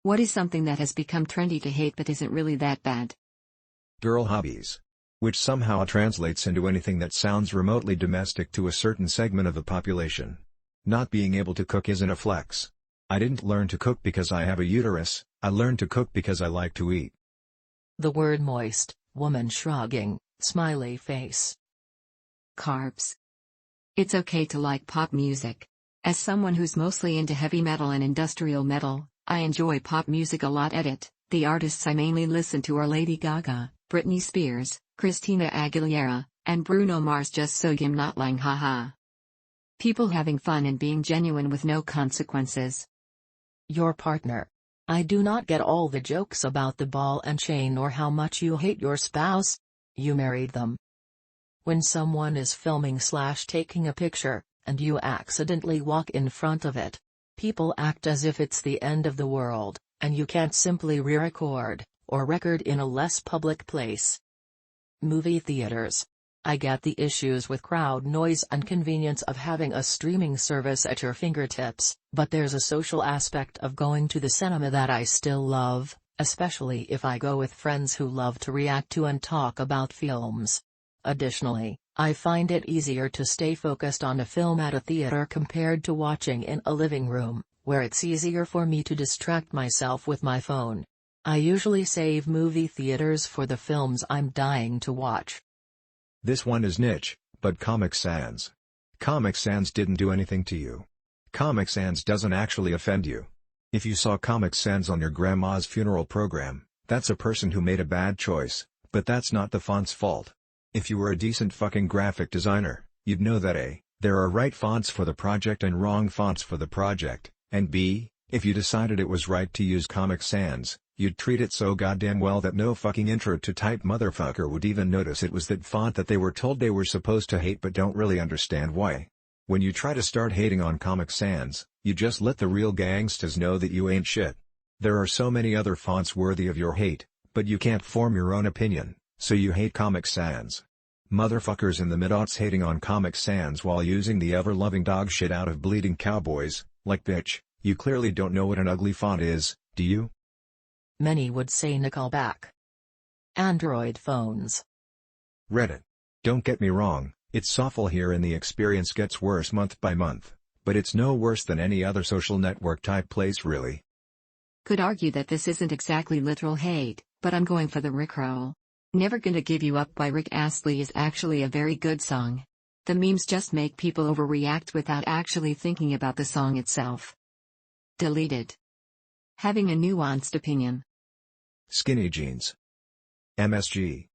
What is something that has become trendy to hate but isn't really that bad? Girl hobbies. Which somehow translates into anything that sounds remotely domestic to a certain segment of the population. Not being able to cook isn't a flex. I didn't learn to cook because I have a uterus, I learned to cook because I like to eat. The word moist, woman shrugging, smiley face. Carbs. It's okay to like pop music. As someone who's mostly into heavy metal and industrial metal, I enjoy pop music a lot. Edit. The artists I mainly listen to are Lady Gaga, Britney Spears, Christina Aguilera, and Bruno Mars, just so I'm not lying, haha. People having fun and being genuine with no consequences. Your partner. I do not get all the jokes about the ball and chain or how much you hate your spouse. You married them. When someone is filming/taking a picture, and you accidentally walk in front of it, people act as if it's the end of the world, and you can't simply re-record, or record in a less public place. Movie theaters. I get the issues with crowd noise and convenience of having a streaming service at your fingertips, but there's a social aspect of going to the cinema that I still love, especially if I go with friends who love to react to and talk about films. Additionally, I find it easier to stay focused on a film at a theater compared to watching in a living room, where it's easier for me to distract myself with my phone. I usually save movie theaters for the films I'm dying to watch. This one is niche, but Comic Sans. Comic Sans didn't do anything to you. Comic Sans doesn't actually offend you. If you saw Comic Sans on your grandma's funeral program, that's a person who made a bad choice, but that's not the font's fault. If you were a decent fucking graphic designer, you'd know that A, there are right fonts for the project and wrong fonts for the project, and B, if you decided it was right to use Comic Sans, you'd treat it so goddamn well that no fucking intro to type motherfucker would even notice it was that font that they were told they were supposed to hate but don't really understand why. When you try to start hating on Comic Sans, you just let the real gangstas know that you ain't shit. There are so many other fonts worthy of your hate, but you can't form your own opinion, so you hate Comic Sans. Motherfuckers in the mid-aughts hating on Comic Sans while using the ever-loving dog shit out of Bleeding Cowboys, like bitch, you clearly don't know what an ugly font is, do you? Many would say Nickelback. Android phones. Reddit. Don't get me wrong, it's awful here and the experience gets worse month by month, but it's no worse than any other social network type place really. Could argue that this isn't exactly literal hate, but I'm going for the Rickroll. Never Gonna Give You Up by Rick Astley is actually a very good song. The memes just make people overreact without actually thinking about the song itself. Deleted. Having a nuanced opinion. Skinny jeans. MSG.